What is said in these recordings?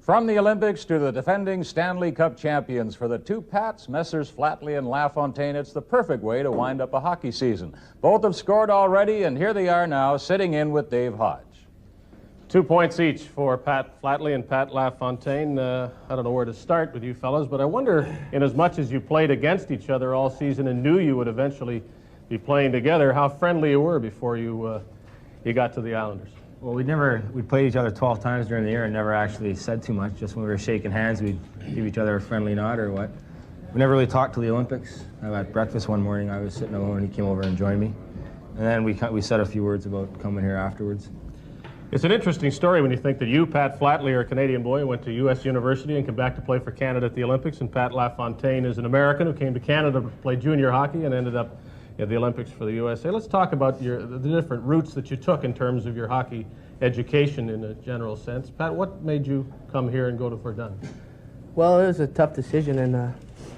From the Olympics to the defending Stanley Cup champions, for the two Pats, Messrs. Flatley and LaFontaine, it's the perfect way to wind up a hockey season. Both have scored already, and here they are now, sitting in with Dave Hodge. 2 points each for Pat Flatley and Pat LaFontaine. I don't know where to start with you fellas, but I wonder, in as much as you played against each other all season and knew you would eventually be playing together, how friendly you were before you got to the Islanders. Well, we played each other 12 times during the year and never actually said too much. Just when we were shaking hands, we'd give each other a friendly nod or what. We never really talked till the Olympics. At breakfast one morning, I was sitting alone, and he came over and joined me. And then we said a few words about coming here afterwards. It's an interesting story when you think that you, Pat Flatley, are a Canadian boy who went to U.S. University and came back to play for Canada at the Olympics, and Pat LaFontaine is an American who came to Canada to play junior hockey and ended up at the Olympics for the USA. Let's talk about the different routes that you took in terms of your hockey education in a general sense. Pat, what made you come here and go to Verdun? Well, it was a tough decision, and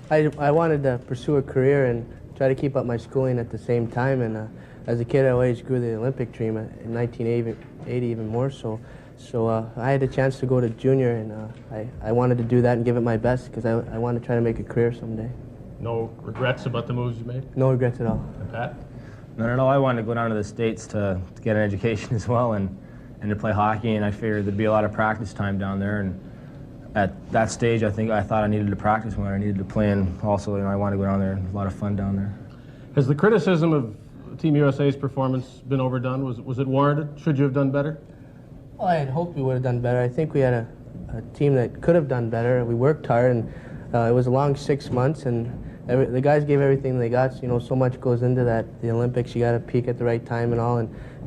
I wanted to pursue a career and try to keep up my schooling at the same time. And as a kid, I always grew the Olympic dream in 1980 even more so. So I had a chance to go to junior, and I wanted to do that and give it my best because I want to try to make a career someday. No regrets about the moves you made? No regrets at all. And Pat? No. I wanted to go down to the States to get an education as well and to play hockey, and I figured there'd be a lot of practice time down there. And at that stage, I thought I needed to practice more. I needed to play, and also, I wanted to go down there. A lot of fun down there. Has the criticism of Team USA's performance been overdone? Was it warranted? Should you have done better? Well, I had hoped we would have done better. I think we had a team that could have done better. We worked hard, and it was a long 6 months, and the guys gave everything they got. So much goes into that. The Olympics, you got to peak at the right time and all.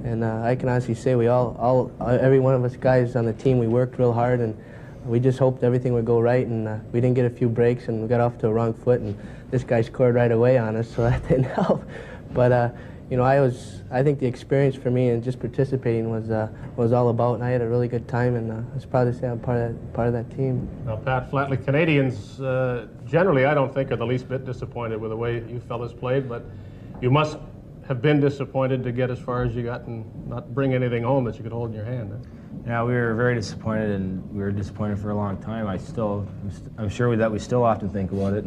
And I can honestly say every one of us guys on the team, we worked real hard, and we just hoped everything would go right. And we didn't get a few breaks, and we got off to a wrong foot. And this guy scored right away on us, so that didn't help. But I think the experience for me and just participating was all about, and I had a really good time, and I was proud to say I'm part of that team. Now, Pat Flatley, Canadians generally, I don't think, are the least bit disappointed with the way you fellas played, but you must have been disappointed to get as far as you got and not bring anything home that you could hold in your hand. Yeah, we were very disappointed, and we were disappointed for a long time. I'm sure that we still often think about it,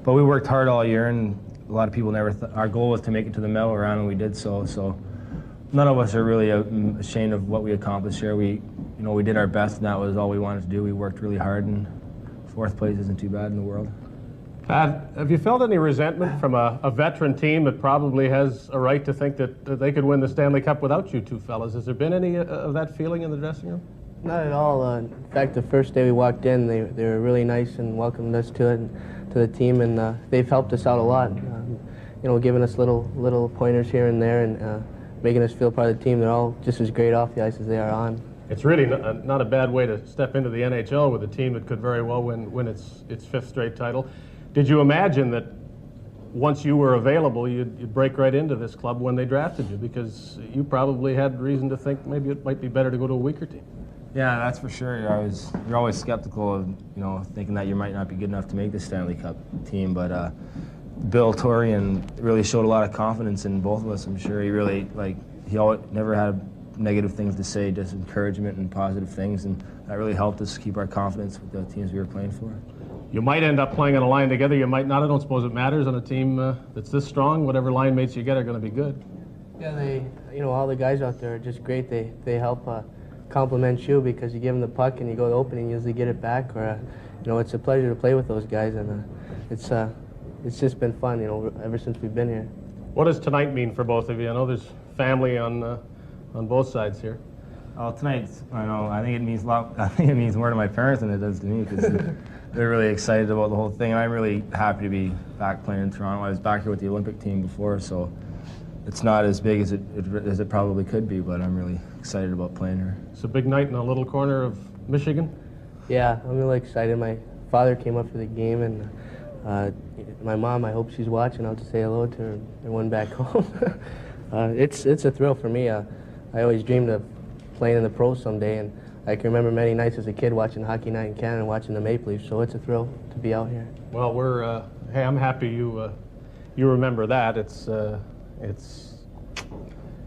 but we worked hard all year, and a lot of people our goal was to make it to the medal round, and we did so. So none of us are really ashamed of what we accomplished here. We did our best, and that was all we wanted to do. We worked really hard, and fourth place isn't too bad in the world. Pat, have you felt any resentment from a veteran team that probably has a right to think that they could win the Stanley Cup without you two fellas? Has there been any of that feeling in the dressing room? Not at all. In fact, the first day we walked in, they were really nice and welcomed us to it, to the team, and they've helped us out a lot. Giving us little pointers here and there, and making us feel part of the team. They're all just as great off the ice as they are on. It's really not a bad way to step into the NHL with a team that could very well win its fifth straight title. Did you imagine that once you were available, you'd break right into this club when they drafted you? Because you probably had reason to think maybe it might be better to go to a weaker team. Yeah, that's for sure. You're always skeptical of, thinking that you might not be good enough to make the Stanley Cup team. But Bill Torian really showed a lot of confidence in both of us. I'm sure he really, he never had negative things to say, just encouragement and positive things, and that really helped us keep our confidence with the teams we were playing for. You might end up playing on a line together. You might not. I don't suppose it matters on a team that's this strong. Whatever line mates you get are going to be good. Yeah, all the guys out there are just great. They help compliment you because you give them the puck and you go open and usually get it back. Or it's a pleasure to play with those guys, and it's just been fun, ever since we've been here. What does tonight mean for both of you? I know there's family on both sides here. Oh, tonight, I think it means a lot. I think it means more to my parents than it does to me, because they're really excited about the whole thing, and I'm really happy to be back playing in Toronto. I was back here with the Olympic team before, so it's not as big as it probably could be, but I'm really excited about playing here. It's a big night in a little corner of Michigan. Yeah, I'm really excited. My father came up for the game, and my mom, I hope she's watching. I'll just say hello to her. They're one back home. It's a thrill for me. I always dreamed of playing in the pros someday, and I can remember many nights as a kid watching Hockey Night in Canada and watching the Maple Leafs, so it's a thrill to be out here. Well, I'm happy you remember that.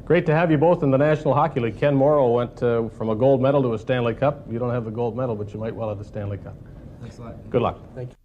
Great to have you both in the National Hockey League. Ken Morrow went from a gold medal to a Stanley Cup. You don't have the gold medal, but you might well have the Stanley Cup. Thanks a lot. Good luck. Thank you.